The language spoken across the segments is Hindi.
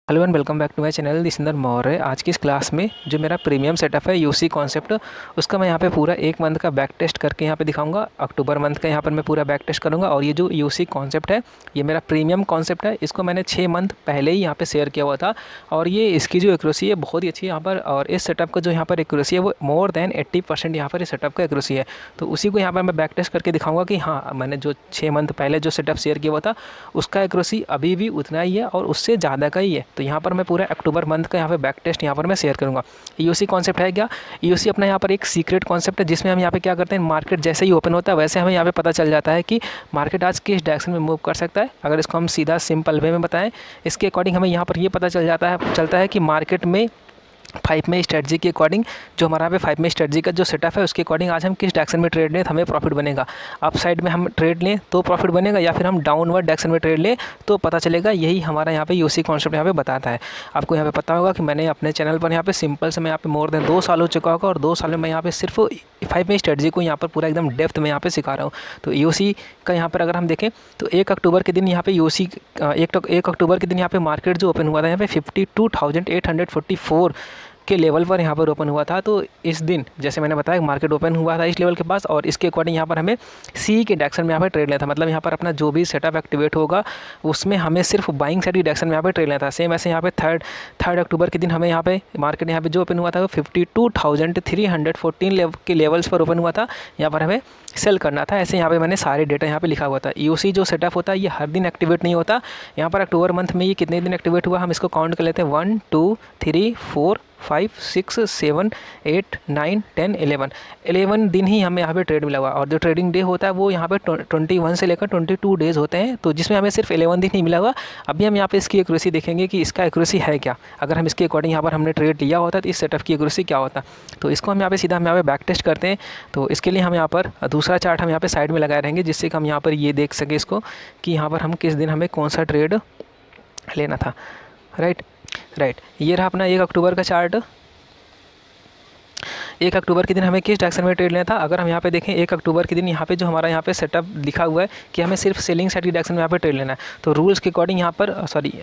Hello and welcome back to my channel दिसिंदर मौर्य। आज की इस क्लास में जो मेरा प्रीमियम सेटअप है यूसी कॉन्सेप्ट, उसका मैं यहाँ पे पूरा एक मंथ का बैक टेस्ट करके यहाँ पे दिखाऊंगा। अक्टूबर मंथ का यहाँ पर मैं पूरा बैक टेस्ट करूँगा। और ये जो यूसी कॉन्सेप्ट है ये मेरा प्रीमियम कॉन्सेप्ट है। इसको मैंने 6 मंथ पहले ही यहाँ पर शेयर किया हुआ था और ये इसकी जो एक्यूरेसी है बहुत ही अच्छी है यहाँ पर। और इस सेटअप का जो यहाँ पर एक्यूरेसी है वो मोर देन 80% यहाँ पर इस सेटअप का एक्यूरेसी है। तो उसी को यहाँ पर मैं बैक टेस्ट करके दिखाऊँगा कि हाँ, मैंने जो 6 मंथ पहले जो सेटअप शेयर किया हुआ था उसका एक्यूरेसी अभी भी उतना ही है और उससे ज़्यादा का ही है। तो यहाँ पर मैं पूरा अक्टूबर मंथ का यहाँ पे बैक टेस्ट यहाँ पर मैं शेयर करूँगा। यूसी कॉन्सेप्ट है क्या? यूसी अपना यहाँ पर एक सीक्रेट कॉन्सेप्ट है जिसमें हम यहाँ पे क्या करते हैं, मार्केट जैसे ही ओपन होता है वैसे हमें यहाँ पे पता चल जाता है कि मार्केट आज किस डायरेक्शन में मूव कर सकता है। अगर इसको हम सीधा सिंपल वे में बताएं, इसके अकॉर्डिंग हमें यहाँ पर ये पता चलता है कि मार्केट में 5 में स्ट्रेटजी के अकॉर्डिंग जो हमारा पे 5 में स्ट्रेटजी का जो सेटअप है उसके अकॉर्डिंग आज हम किस डायरेक्शन में ट्रेड लें तो हमें प्रॉफिट बनेगा। अप साइड में हम ट्रेड लें तो प्रॉफिट बनेगा या फिर हम डाउनवर्ड डायरेक्शन में ट्रेड लें तो पता चलेगा। यही हमारा यहाँ पे यूसी कॉन्सेप्ट यहाँ पे बताता है। आपको यहाँ पे पता होगा कि मैंने अपने चैनल पर यहाँ पे सिंपल से मैं यहाँ पे मोर देन 2 साल हो चुका होगा और 2 साल में मैं यहाँ पे सिर्फ 5 में स्ट्रेटजी को यहाँ पर पूरा एकदम डेप्थ में यहाँ पे सिखा रहा हूँ। तो यूसी का यहाँ पर अगर हम देखें तो 1 अक्टूबर के दिन यहाँ पे यूसी 1 अक्टूबर के दिन यहाँ पे मार्केट जो ओपन हुआ था यहाँ पे 52,844 के लेवल पर यहाँ पर ओपन हुआ था। तो इस दिन जैसे मैंने बताया मार्केट ओपन हुआ था इस लेवल के पास और इसके अकॉर्डिंग यहाँ पर हमें सी के डायरेक्शन में यहाँ पर ट्रेड लेना था। मतलब यहाँ पर अपना जो भी सेटअप एक्टिवेट होगा उसमें हमें सिर्फ बाइंग साइड की डायरेक्शन में यहाँ पर ट्रेड लेना था। सेम ऐसे यहाँ पे थर्ड अक्टूबर के दिन हमें यहाँ पे मार्केट यहाँ पे जो ओपन हुआ था वो 52,314 के लेवल्स पर ओपन हुआ था। यहाँ पर हमें सेल करना था। ऐसे यहाँ पे मैंने सारे डेटा यहाँ पे लिखा हुआ था। यूसी जो सेटअप होता है ये हर दिन एक्टिवेट नहीं होता। यहाँ पर अक्टूबर मंथ में ये कितने दिन एक्टिवेट हुआ हम इसको काउंट कर लेते हैं। 1 2 3 4 5 6 7 8 9 10 11 दिन ही हमें यहाँ पे ट्रेड मिला हुआ। और जो ट्रेडिंग डे होता है वो यहाँ पे 21 से लेकर 22 डेज़ होते हैं। तो जिसमें हमें सिर्फ 11 दिन ही मिला हुआ। अभी हम यहाँ पे इसकी एक्यूरेसी देखेंगे कि इसका एक्यूरेसी है क्या। अगर हम इसके अकॉर्डिंग यहाँ पर हमने ट्रेड लिया होता तो इस सेटअप की एक्यूरेसी क्या होता। तो इसको हम यहाँ पे सीधा हम यहाँ पे बैक टेस्ट करते हैं। तो इसके लिए हम यहाँ पर दूसरा चार्ट हम यहाँ पे साइड में लगाए रहेंगे जिससे कि हम यहाँ पर ये देख सकें इसको कि यहाँ पर हम किस दिन हमें कौन सा ट्रेड लेना था। राइट, ये रहा अपना 1 अक्टूबर का चार्ट। 1 अक्टूबर के दिन हमें किस डायरेक्शन में ट्रेड लेना था। अगर हम यहाँ पे देखें 1 अक्टूबर के दिन यहाँ पे जो हमारा यहाँ पे सेटअप लिखा हुआ है कि हमें सिर्फ सेलिंग साइड की डायरेक्शन में यहाँ पे ट्रेड लेना है। तो रूल्स के अकॉर्डिंग यहाँ पर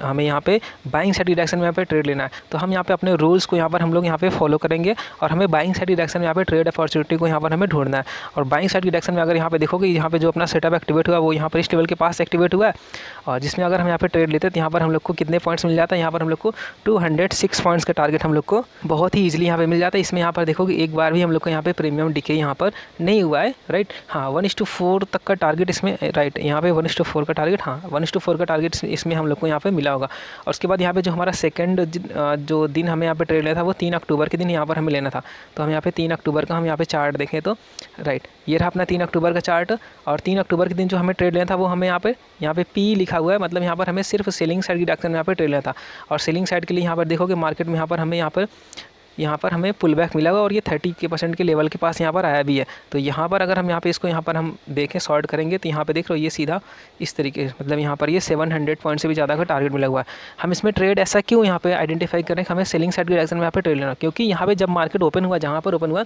हमें यहाँ पे बाइंग साइड की डायरेक्शन में यहाँ पे ट्रेड लेना है। तो हम यहाँ पे अपने रूल्स को यहाँ पर हम लोग यहाँ पे फॉलो करेंगे और हमें बाइंग साइड की डायरेक्शन में यहाँ पे ट्रेड अपॉर्चुनिटी को यहाँ पर हमें ढूंढना है। और बाइंग साइड की डायरेक्शन में अगर यहाँ पे देखोगे यहाँ पे जो अपना सेटअप एक्टिवेट हुआ वो यहाँ पर इस लेवल के पास एक्टिवेट हुआ है। और जिसमें अगर हम यहाँ पे ट्रेड लेते हैं तो यहाँ पर हम लोग को कितने पॉइंट्स मिल जाता है, यहाँ पर हम लोग को 206 पॉइंट्स का टारगेट हम लोग को बहुत ही ईजिली यहाँ पे मिल जाता है। इसमें यहाँ पर देखोगे एक बार भी हम लोग को यहाँ पे प्रीमियम डिके यहाँ पर नहीं हुआ है। राइट, हाँ 1:4 तक का टारगेट इसमें, राइट यहाँ पे 1:4 का टारगेट, हाँ 1:4 का टारगेट इसमें हम लोग को यहाँ पे मिला होगा। और उसके बाद यहाँ पे जो हमारा सेकंड जो दिन हमें यहाँ पे ट्रेड लेना था वो 3 अक्टूबर के दिन यहाँ पर हमें लेना था। तो हम यहाँ पे 3 अक्टूबर का हम यहाँ पे चार्ट देखें तो राइट ये रहा अपना 3 अक्टूबर का चार्ट। और 3 अक्टूबर के दिन जो हमें ट्रेड लेना था वो हमें यहाँ पे पी लिखा हुआ है। मतलब यहाँ पर हमें सिर्फ सेलिंग साइड की डायरेक्शन में यहाँ पे ट्रेड लेना था। और सेलिंग साइड के लिए यहाँ पर देखोगे मार्केट में यहाँ पर हमें पुल बैक मिला हुआ और ये 30% के लेवल के पास यहाँ पर आया भी है। तो यहाँ पर अगर हम यहाँ पे इसको यहाँ पर हम देखें सॉर्ट करेंगे तो यहाँ पे देख रहे हो ये सीधा इस तरीके से, मतलब यहाँ पर ये 700 पॉइंट से भी ज़्यादा का टारगेट मिला हुआ है। हम इसमें ट्रेड ऐसा क्यों यहाँ पे आइडेंटिफाई करें कि हमें सेलिंग साइड के डायरेक्शन में यहाँ पे ट्रेड लेना, क्योंकि यहाँ पे जब मार्केट ओपन हुआ जहाँ पर ओपन हुआ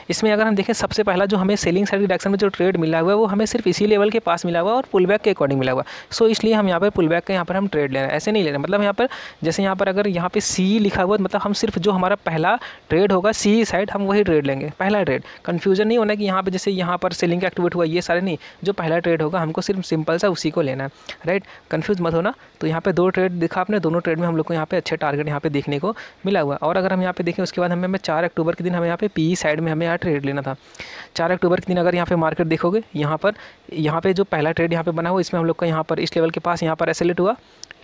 इसमें अगर हम देखें सबसे पहला जो हमें सेलिंग साइड के डायरेक्शन में जो ट्रेड मिला हुआ है वो हमें सिर्फ इसी लेवल के पास मिला हुआ और पुल बैक के अकॉर्डिंग मिला हुआ। सो इसलिए हम यहाँ पर पुल बैक का यहाँ पर हम ट्रेड ले रहे हैं, ऐसे नहीं ले रहे। मतलब यहाँ पर जैसे यहाँ पर अगर यहाँ पे सी लिखा हुआ मतलब हम सिर्फ जो हमारा पहला ट्रेड होगा सी साइड हम वही ट्रेड लेंगे, पहला ट्रेड। कंफ्यूजन नहीं होना कि यहाँ पे जैसे यहाँ पर सेलिंग एक्टिवेट हुआ ये सारे नहीं, जो पहला ट्रेड होगा हमको सिर्फ सिंपल सा उसी को लेना है। राइट, कंफ्यूज मत होना। तो यहाँ पे 2 ट्रेड दिखा आपने, दोनों ट्रेड में हम लोग को यहाँ पे अच्छे टारगेट यहाँ पे देखने को मिला हुआ। और अगर हम यहाँ पे देखें उसके बाद हमें 4 अक्टूबर के दिन हमें यहाँ पे पी साइड में हमें यहाँ ट्रेड लेना था। 4 अक्टूबर के दिन अगर यहाँ पे मार्केट देखोगे यहाँ पे जो पहला ट्रेड यहाँ पे बना हुआ इसमें हम लोग का यहाँ पर इस लेवल के पास यहाँ पर एसएल हुआ,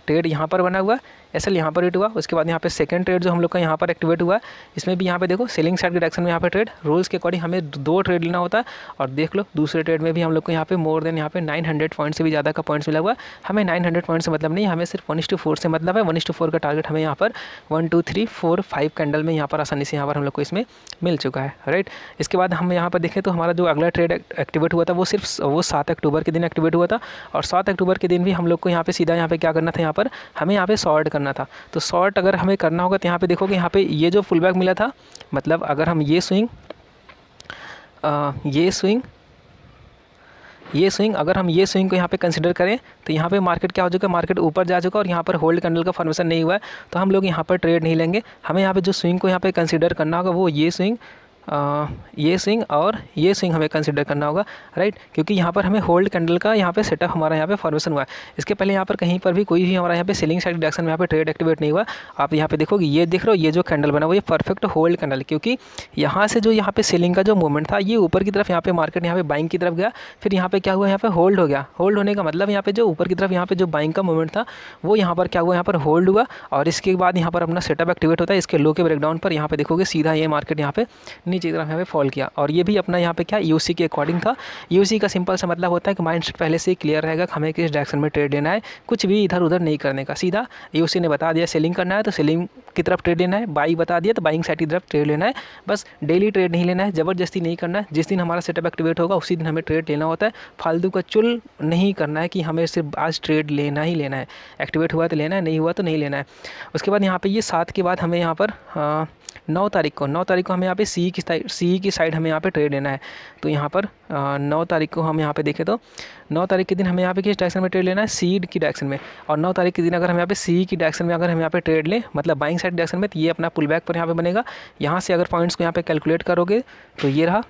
ट्रेड यहाँ पर बना हुआ, एसएल यहाँ पर हिट हुआ। उसके बाद यहाँ पे सेकंड ट्रेड जो हम लोग का यहाँ पर एक्टिवेट हुआ इसमें भी यहाँ पे देखो सेलिंग साइड के डायरेक्शन में यहाँ पे ट्रेड, रूल्स के अकॉर्डिंग हमें 2 ट्रेड लेना होता है। और देख लो दूसरे ट्रेड में भी हम लोग को यहाँ पे मोर देन यहाँ पे 900 पॉइंट से भी ज़्यादा का पॉइंट्स मिला हुआ। हमें 900 पॉइंट से मतलब नहीं, हमें सिर्फ 1:4 से मतलब है। 1:4 का टारगेट हमें यहाँ पर 1 2 3 4 5 कैंडल में यहाँ पर आसानी से यहाँ पर हम लोग को इसमें मिल चुका है। राइट, इसके बाद हम यहाँ पर देखें तो हमारा जो अगला ट्रेड एक्टिवेट हुआ था वो सिर्फ 7 अक्टूबर के दिन एक्टिवेट हुआ था। और 7 अक्टूबर के दिन भी हम लोग को यहाँ पे सीधा यहाँ पे क्या करना था, यहाँ पर हमें यहाँ पे शॉर्ट करना था। तो शॉर्ट अगर हमें करना होगा तो यहाँ पे देखोगे यहाँ पे ये जो फुल बैक मिला था, मतलब अगर हम ये स्विंग ये स्विंग, अगर हम ये स्विंग को यहाँ पे कंसिडर करें तो यहाँ पे मार्केट क्या हो चुका है, मार्केट ऊपर जा चुका है और यहाँ पर होल्ड कैंडल का फॉर्मेशन नहीं हुआ है, तो हम लोग यहाँ पर ट्रेड नहीं लेंगे। हमें यहाँ पे जो स्विंग को यहाँ पे कंसिडर करना होगा वो ये स्विंग और ये स्विंग हमें कंसिडर करना होगा, राइट, क्योंकि यहाँ पर हमें होल्ड कैंडल का यहाँ पे सेटअप हमारा यहाँ पे फॉर्मेशन हुआ है। इसके पहले यहाँ पर कहीं पर भी कोई भी हमारा यहाँ पे सेलिंग साइड डायरेक्शन में यहाँ पे ट्रेड एक्टिवेट नहीं हुआ। आप यहाँ पे देखोगे, ये देख रहे हो, ये जो कैंडल बना हुआ ये परफेक्ट होल्ड कैंडल, क्योंकि यहाँ से जो यहाँ पे सेलिंग का जो मूवमेंट था ये ऊपर की तरफ यहाँ पे मार्केट यहाँ पे बाइंग की तरफ गया, फिर यहाँ पे क्या हुआ, यहाँ पे होल्ड हो गया। होल्ड होने का मतलब यहाँ पे जो ऊपर की तरफ यहाँ पे जो बाइंग का मूवमेंट था वो यहाँ पर क्या हुआ, यहाँ पर होल्ड हुआ और इसके बाद यहाँ पर अपना सेटअप एक्टिवेट होता है। इसके लो के ब्रेकडाउन पर यहाँ पे देखोगे सीधा ये मार्केट यहाँ पे नीचे की तरफ यहाँ पे फॉल किया और ये भी अपना यहाँ पे क्या यूसी के अकॉर्डिंग था। यूसी का सिंपल सा मतलब होता है कि माइंडसेट पहले से ही क्लियर रहेगा कि हमें किस डायरेक्शन में ट्रेड लेना है, कुछ भी इधर उधर नहीं करने का। सीधा यूसी ने बता दिया सेलिंग करना है तो सेलिंग की तरफ ट्रेड लेना है, बाई बता दिया तो बाइंग साइड की तरफ ट्रेड लेना है। बस डेली ट्रेड नहीं लेना है, ज़बरदस्ती नहीं करना है। जिस दिन हमारा सेटअप एक्टिवेट होगा उसी दिन हमें ट्रेड लेना होता है। फालतू का चुल नहीं करना है कि हमें सिर्फ आज ट्रेड लेना ही लेना है, एक्टिवेट हुआ तो लेना है, नहीं हुआ तो नहीं लेना है। उसके बाद यहाँ पे ये 7 के बाद हमें यहाँ पर 9 तारीख को हमें यहाँ पे सी की साइड हमें यहाँ पे ट्रेड लेना है। तो यहाँ पर 9 तारीख को हम यहाँ पे देखें तो 9 तारीख के दिन हमें यहाँ पे किस डायरेक्शन में ट्रेड लेना है, सीड की डायरेक्शन में। और 9 तारीख के दिन अगर हम यहाँ पे सी की डायरेक्शन में अगर हम यहाँ पे ट्रेड लें, मतलब बाइंग साइड डायरेक्शन में, तो ये अपना पुल बैक पर यहाँ पे बनेगा। यहाँ से अगर पॉइंट्स को यहाँ पे कैलकुलेट करोगे तो ये रहा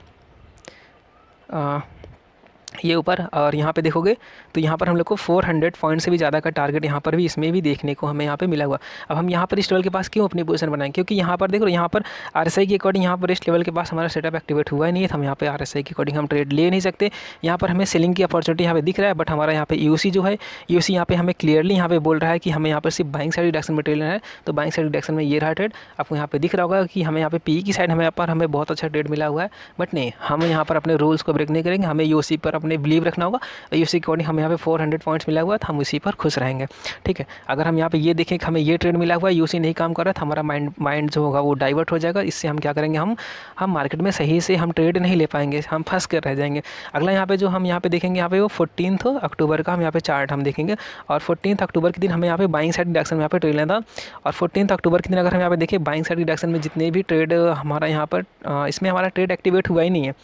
ये ऊपर, और यहाँ पे देखोगे तो यहाँ पर हम लोग को 400 पॉइंट से भी ज़्यादा का टारगेट यहाँ पर भी इसमें भी देखने को हमें यहाँ पे मिला हुआ। अब हम यहाँ पर इस लेवल के पास क्यों अपनी पोजीशन बनाएं, क्योंकि यहाँ पर देखो, यहाँ पर आरएसआई के अकॉर्डिंग यहाँ पर इस लेवल के पास हमारा सेटअप एक्टिवेट हुआ ही नहीं है, तो हम यहाँ पे आरएसआई के अकॉर्डिंग हम ट्रेड ले नहीं सकते। यहाँ पर हमें सेलिंग की अपॉर्चुनिटी यहाँ पे दिख रहा है, बट हमारा यहाँ पे यूसी जो है, यूसी यहाँ पे हमें क्लियरली यहाँ पे बोल रहा है कि हमें यहाँ पर सिर्फ बाइंग साइड डायरेक्शन में ट्रेड लेना है। तो बाइंग साइड डायरेक्शन में ये रहा ट्रेड, आपको यहाँ पे दिख रहा होगा कि हमें यहाँ पे पी की साइड हमें बहुत अच्छा ट्रेड मिला हुआ है। बट नहीं, हम यहाँ पर अपने रूल्स को ब्रेक नहीं करेंगे, हमें यूसी पर अपने बिलीव रखना होगा। यूसी के अकॉर्डिंग हमें यहाँ पे 400 पॉइंट्स मिला हुआ है, तो हम उसी पर खुश रहेंगे, ठीक है। अगर हम यहाँ पे ये देखें कि हमें ये ट्रेड मिला हुआ है, यूसी नहीं काम कर रहा, तो हमारा माइंड जो होगा वो डाइवर्ट हो जाएगा। इससे हम क्या करेंगे, हम मार्केट में सही से हम ट्रेड नहीं ले पाएंगे, हम फंस कर रह जाएंगे। अगला यहाँ पे जो हम यहाँ पे देखेंगे, यहाँ पे वो 14 अक्टूबर का हम यहाँ पे चार्ट हम देखेंगे, और 14 अक्टूबर के दिन हमें यहाँ पे बाइंग साइड डायरेक्शन में यहाँ पे ट्रेड लेना था। और 14 अक्टूबर के दिन अगर हम यहाँ पे देखें, बाइंग साइड डायरेक्शन में जितने भी ट्रेड हमारा यहाँ पर इसमें हमारा ट्रेड एक्टिवेट हुआ ही नहीं है।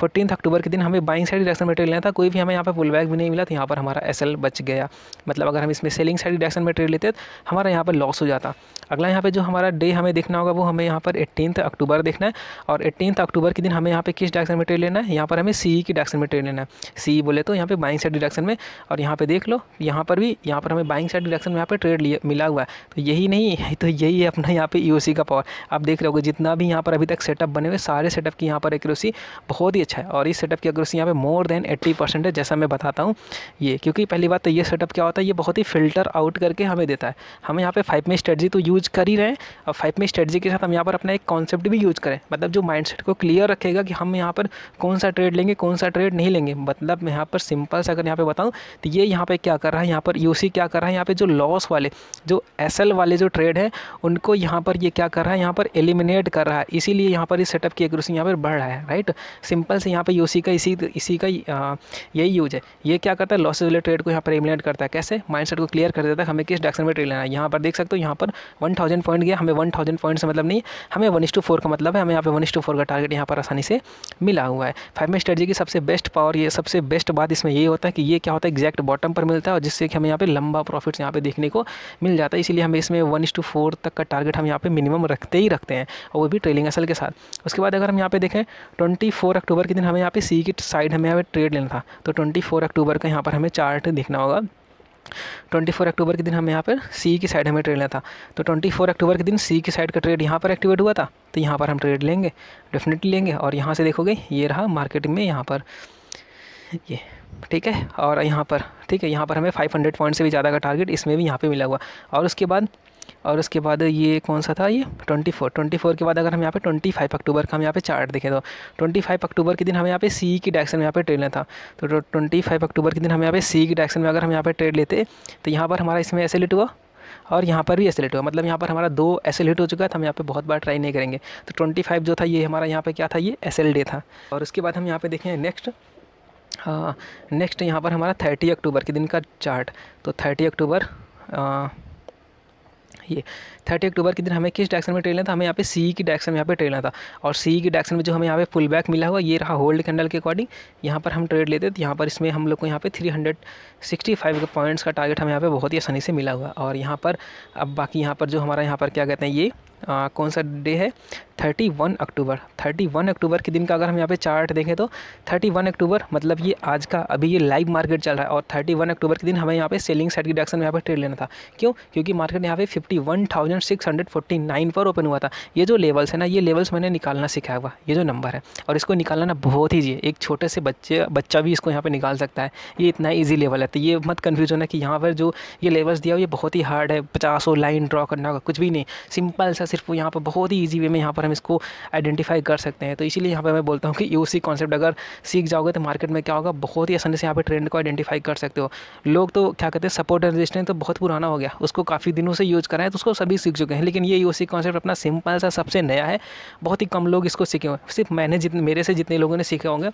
14 अक्टूबर के दिन हमें बाइंग साइड डायरेक्शन में ट्रेड लेना था, कोई भी हमें यहाँ पे पुल बैक भी नहीं मिला, तो यहाँ पर हमारा एसएल बच गया। मतलब अगर हम इसमें सेलिंग साइड डायरेक्शन में ट्रेड लेते तो हमारा यहाँ पर लॉस हो जाता। अगला यहाँ पे जो हमारा डे हमें देखना होगा वो हमें यहाँ पर 18 अक्टूबर देखना है, और 18 अक्टूबर के दिन हमें यहाँ पे किस डायरेक्शन में ट्रेड लेना है, यहाँ पर हमें सी की डायरेक्शन में ट्रेड लेना है। सी बोले तो यहाँ पे बाइंग साइड डायरेक्शन में, और यहाँ पे देख लो, यहाँ पर हमें बाइंग साइड डायरेक्शन में यहाँ पे ट्रेड मिला हुआ है। तो यही नहीं है, तो यही है अपना यहाँ पे यूसी का पावर। आप देख रहे हो जितना भी यहाँ पर अभी तक सेटअप बने हुए, सारे सेटअप की यहाँ पर एक्यूरेसी बहुत ही अच्छा है, और इस सेटअप की एक्यूरेसी यहाँ पे मोर देन 80% है, जैसा मैं बताता हूँ ये। क्योंकि पहली बात तो ये सेटअप क्या होता है, ये बहुत ही फिल्टर आउट करके हमें देता है। हम यहाँ पे 5 में स्ट्रेटजी तो यूज कर ही रहे हैं, और 5 में स्ट्रेटजी के साथ हम यहाँ पर अपना एक कॉन्सेप्ट भी यूज करें, मतलब जो माइंडसेट को क्लियर रखेगा कि हम यहाँ पर कौन सा ट्रेड लेंगे, कौन सा ट्रेड नहीं लेंगे। मतलब मैं यहाँ पर सिंपल से अगर यहाँ पे बताऊँ तो ये यहाँ पे क्या कर रहा है, यहाँ पर यूसी क्या कर रहा है, यहाँ पे जो लॉस वाले, जो एसएल वाले जो ट्रेड है उनको यहाँ पर ये क्या कर रहा है, यहाँ पर एलिमिनेट कर रहा है। इसीलिए यहाँ पर इस सेटअप की एक्यूरेसी यहाँ पर बढ़ रहा है, राइट। सिंपल से यहाँ पे यूसी का इसी का यही यूज है। ये क्या करता है, लॉसेज वाले ट्रेड को यहाँ पर एलिमिनेट करता है। कैसे, माइंडसेट को क्लियर कर देता है हमें किस डायरेक्शन में ट्रेड लेना है। यहाँ पर देख सकते हो, यहाँ पर 1000 पॉइंट गया, हमें 1000 पॉइंट से मतलब नहीं, हमें 1:4 का मतलब है, हमें यहाँ पे 1:4 का टारगेट यहाँ पर आसानी से मिला हुआ है। 5 में स्ट्रेटजी की सबसे बेस्ट पावर, ये सबसे बेस्ट बात इसमें ये होता है कि ये क्या होता है, एग्जैक्ट बॉटम पर मिलता है, और जिससे कि हमें यहाँ पे लंबा प्रॉफिट्स यहाँ पे देखने को मिल जाता है। इसीलिए हमें इसमें 1:4 तक का टारगेट हम यहाँ पे मिनिमम रखते हैं, और वो भी ट्रेलिंग एसएल के साथ। उसके बाद अगर हम यहाँ पे देखें 24 अक्टूबर के दिन हमें यहाँ पे सी की साइड हमें यहाँ पे ट्रेड लेना था, तो 24 अक्टूबर का यहाँ पर हमें चार्ट देखना होगा। 24 अक्टूबर के दिन हमें यहाँ पर सी की साइड हमें ट्रेड लेना था, तो 24 अक्टूबर के दिन सी की साइड का ट्रेड यहाँ पर एक्टिवेट हुआ था, तो यहाँ पर हम ट्रेड लेंगे, डेफिनेटली लेंगे। और यहाँ से देखोगे ये रहा मार्केट में यहाँ पर ये, ठीक है। और यहाँ पर ठीक है, यहाँ पर हमें 500 पॉइंट से भी ज़्यादा का टारगेट इसमें भी यहाँ पे मिला हुआ। और उसके बाद ये कौन सा था, ये 24 के बाद अगर हम यहाँ पे 25 अक्टूबर का हम यहाँ पे चार्ट देखें तो 25 अक्टूबर के दिन हमें यहाँ पे सी की डायरेक्शन में यहाँ पे ट्रेड लेना था, तो 25 अक्टूबर के दिन हमें यहाँ पे सी की डायरेक्शन में अगर हम यहाँ पे ट्रेड लेते तो यहाँ पर हमारा इसमें एसएल हिट हुआ, और यहाँ पर भी एसएल हिट हुआ। मतलब यहाँ पर हमारा 2 एसएल हिट हो चुका है, तो हम यहाँ पे बहुत बार ट्राई नहीं करेंगे। तो 25 जो था ये हमारा यहाँ पे क्या था, ये एसएल डे था। और उसके बाद हम यहाँ पे देखें नेक्स्ट यहाँ पर हमारा 30 अक्टूबर के दिन का चार्ट। तो 30 अक्टूबर ये 30 अक्टूबर के दिन हमें किस डायरेक्शन में ट्रेड लेना था, हमें यहाँ पे सी की डायरेक्शन में यहाँ पे ट्रेड लेना था। और सी की डायरेक्शन में जो हमें यहाँ पे पुल बैक मिला हुआ ये रहा होल्ड कैंडल के अकॉर्डिंग, यहाँ पर हम ट्रेड लेते तो यहाँ पर इसमें हम लोग को यहाँ पे 365 के पॉइंट्स का टारगेट हमें यहाँ पे बहुत ही आसानी से मिला हुआ है। और यहाँ पर अब बाकी यहाँ पर जो हमारा यहाँ पर क्या कहते हैं ये कौन सा डे है, 31 अक्टूबर। 31 अक्टूबर के दिन का अगर हम यहाँ पे चार्ट देखें तो 31 अक्टूबर मतलब ये आज का अभी ये लाइव मार्केट चल रहा है। और 31 अक्टूबर के दिन हमें यहाँ पे सेलिंग साइड की डायरेक्शन में यहाँ पे ट्रेड लेना था। क्यों? क्योंकि मार्केट यहाँ पे 51,649 पर ओपन हुआ था। ये जो लेवल्स है ना, ये लेवल्स मैंने निकालना सिखाया हुआ, ये जो नंबर है, और इसको निकालना ना बहुत ईजी है। एक छोटे से बच्चा भी इसको यहाँ पे निकाल सकता है, ये इतना ईजी लेवल है। तो ये मत कन्फ्यूज होना कि यहाँ पर जो ये लेवल्स दिया हुआ ये बहुत ही हार्ड है, 50 लाइन ड्रॉ करना होगा, कुछ भी नहीं, सिंपल सा सिर्फ यहाँ पर बहुत ही ईजी वे में यहाँ पर हम इसको आइडेंटिफाई कर सकते हैं। तो इसीलिए यहाँ पर मैं बोलता हूँ कि यूसी कॉन्सेप्ट अगर सीख जाओगे तो मार्केट में क्या होगा, बहुत ही आसानी से यहाँ पे ट्रेंड को आइडेंटिफाई कर सकते हो। लोग तो क्या कहते हैं सपोर्ट एंड रेजिस्टेंस तो बहुत पुराना हो गया, उसको काफ़ी दिनों से यूज़ कर रहे हैं तो उसको सभी सीख चुके हैं। लेकिन ये यूसी कॉन्सेप्ट अपना सिंपल सा सबसे नया है, बहुत ही कम लोग इसको सीखे हुए। सिर्फ मैंने मेरे से जितने लोगों ने सीखे होंगे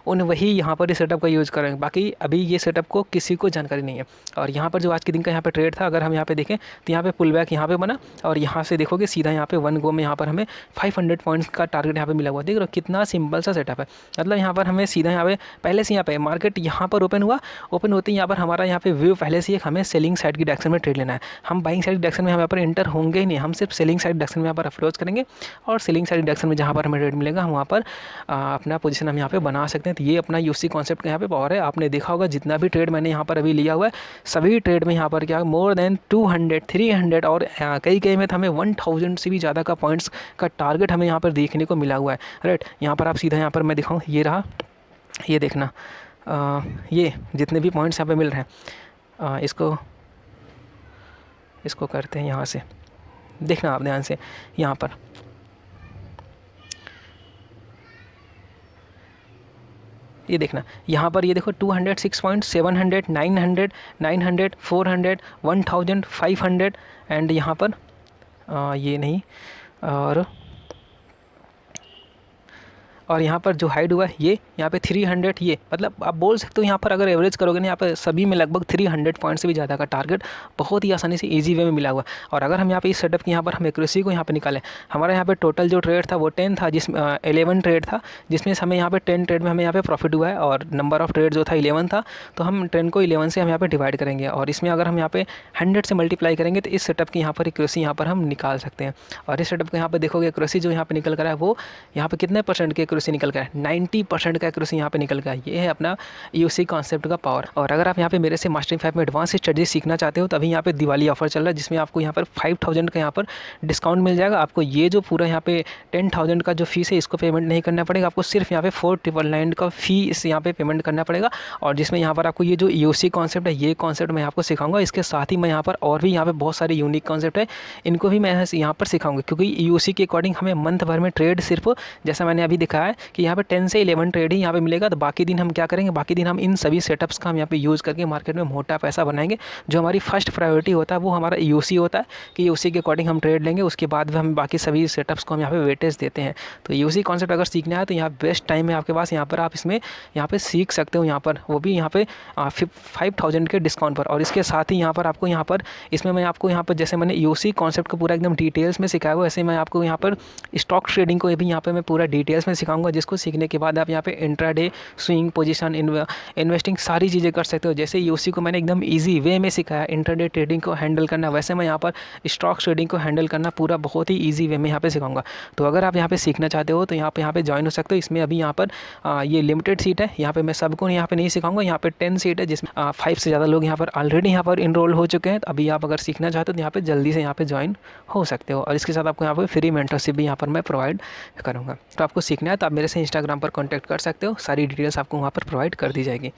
उन वही यहाँ पर इस सेटअप का यूज़ करेंगे, बाकी अभी ये सेटअप को किसी को जानकारी नहीं है। और यहाँ पर जो आज के दिन का यहाँ पे ट्रेड था, अगर हम यहाँ पे देखें तो यहाँ पे पुल बैक यहाँ पे बना, और यहाँ से देखोगे सीधा यहाँ पे वन गो में यहाँ पर हमें 500 पॉइंट्स का टारगेट यहाँ पे मिला हुआ। देख रहे हो कितना सिंपल सा सेटअप है। मतलब यहाँ पर हमें सीधा यहाँ पे पहले से यहाँ पे मार्केट यहाँ पर ओपन हुआ, ओपन होते ही यहाँ पर हमारा यहाँ पे व्यू पहले से हमें सेलिंग साइड की डायरेक्शन में ट्रेड लेना है। हम बाइंग साइड डायरेक्शन में यहाँ पर एंटर होंगे ही नहीं, हम सिर्फ सेलिंग साइड डायरेक्शन में यहाँ पर अप्रोच करेंगे, और सेलिंग साइड डायरेक्शन में जहाँ पर हमें ट्रेड मिलेगा हम वहाँ पर अपना पोजीशन हम यहाँ पे बना सकते हैं। तो ये अपना यूसी कॉन्सेप्ट का यहाँ पे पावर है। आपने देखा होगा जितना भी ट्रेड मैंने यहाँ पर अभी लिया हुआ है, सभी ट्रेड में यहाँ पर क्या मोर देन 200, 300 और कई में तो हमें 1000 से भी ज़्यादा का पॉइंट्स का टारगेट हमें यहाँ पर देखने को मिला हुआ है। राइट, यहाँ पर आप सीधा यहाँ पर मैं दिखाऊँ, ये रहा, ये देखना ये जितने भी पॉइंट्स यहाँ पे मिल रहे हैं, इसको करते हैं यहाँ से, देखना आप ध्यान से यहाँ पर ये देखना, यहाँ पर ये देखो 206 पॉइंट, 700, 900, 900, 400, 1000, 500 एंड यहाँ पर ये नहीं, और यहाँ पर जो हाइड हुआ है ये यहाँ पे 300, ये मतलब आप बोल सकते हो यहाँ पर अगर एवरेज करोगे ना, यहाँ पर सभी में लगभग 300 पॉइंट से भी ज़्यादा का टारगेट बहुत ही आसानी से इजी वे में मिला हुआ। और अगर हम यहाँ पे इस सेटअप की यहाँ पर हम एक्यूरेसी को यहाँ पे निकालें, हमारा यहाँ पे टोटल जो ट्रेड था वो 10 था, 11 ट्रेड था, जिसमें हमें यहाँ पे 10 ट्रेड में हमें यहाँ पे प्रॉफिट हुआ है, और नंबर ऑफ ट्रेड जो था 11 था। तो हम 10 को 11 से हम यहाँ पे डिवाइड करेंगे, और इसमें अगर हम यहाँ पे 100 से मल्टीप्लाई करेंगे तो इस सेटअप की यहाँ पर एक्यूरेसी यहाँ पर हम निकाल सकते हैं। और इस सेटअप को यहाँ पर देखोगे एक्यूरेसी जो यहाँ पे निकल कर है वो यहाँ पे कितने % की एक्यूरेसी निकल कर है, 90% का एक्यूरेसी यहाँ पे निकल गया। ये है अपना यूसी कॉन्सेप्ट का पावर। और अगर आप यहाँ पे मेरे से मास्टरिंग 5 में एडवांस स्टडी सीखना चाहते हो तो अभी यहाँ पे दिवाली ऑफर चल रहा है, जिसमें आपको यहाँ पर 5000 का यहाँ पर डिस्काउंट मिल जाएगा। आपको ये जो पूरा यहाँ पे 10,000 का जो फीस है इसको पेमेंट नहीं करना पड़ेगा, आपको सिर्फ यहाँ पे 4,999 का फी इस यहाँ पे पेमेंट करना पड़ेगा। और जिसमें यहाँ पर आपको ये जो यूसी कॉन्सेप्ट है ये कॉन्सेप्ट मैं आपको सिखाऊंगा। इसके साथ ही मैं यहाँ पर और भी यहाँ पे बहुत सारे यूनिक कॉन्सेप्ट है, इनको भी मैं यहाँ पर सिखाऊंगा, क्योंकि यूसी के अकॉर्डिंग हमें मंथ भर में ट्रेड सिर्फ जैसा मैंने अभी दिखाया है कि यहाँ पे 10 से 11 ट्रेड ही यहाँ पे मिलेगा। तो बाकी दिन हम क्या करेंगे, बाकी दिन हम इन सभी सेटअप्स का हम यहाँ पे यूज़ करके मार्केट में मोटा पैसा बनाएंगे। जो हमारी फर्स्ट प्रायोरिटी होता है वो हमारा यूसी होता है कि यूसी के अकॉर्डिंग हम ट्रेड लेंगे, उसके बाद हम बाकी सभी सेटअप्स को हम यहाँ पे वेटेज देते हैं। तो यूसी कॉन्सेप्ट अगर सीखना है तो यहाँ बेस्ट टाइम है आपके पास, यहाँ पर आप इसमें यहाँ पे सीख सकते हो, यहाँ पर वो भी यहाँ पे 5000 के डिस्काउंट पर। और इसके साथ ही यहाँ पर आपको यहाँ पर इसमें मैं आपको यहाँ पर जैसे मैंने यूसी कॉन्सेप्ट को पूरा एकदम डिटेल्स में सिखाया हुआ, वैसे मैं आपको यहाँ पर स्टॉक ट्रेडिंग को भी यहाँ पर मैं पूरा डिटेल्स में सिखाऊंगा, जिसको सीखने के बाद आप यहाँ पे इंट्राडे, स्विंग पोजीशन, इन्वेस्टिंग सारी चीज़ें कर सकते हो। जैसे यूसी को मैंने एकदम इजी वे में सिखाया इंट्राडे ट्रेडिंग को हैंडल करना, वैसे मैं यहाँ पर स्टॉक ट्रेडिंग को हैंडल करना पूरा बहुत ही इजी वे में यहाँ पे सिखाऊंगा। तो अगर आप यहाँ पे सीखना चाहते हो तो यहाँ पे ज्वाइन हो सकते हो। इसमें अभी यहाँ पर ये लिमिटेड सीट है, यहाँ पे मैं सबको यहाँ पे नहीं सिखाऊंगा। यहाँ पे 10 सीट है, जिसमें 5 से ज़्यादा लोग यहाँ पर ऑलरेडी यहाँ पर इनरोल हो चुके हैं। तो अभी आप अगर सीखना चाहते हो तो यहाँ पे जल्दी से यहाँ पे ज्वाइन हो सकते हो। और इसके साथ आपको यहाँ पर फ्री मेंटरशिप भी यहाँ पर मैं प्रोवाइड करूँगा। तो आपको सीखना है तो आप मेरे से इंस्टाग्राम पर कॉन्टैक्ट कर सकते हो, सारी डिटेल्स आपको वहाँ पर प्रोवाइड कर दी जाएगी।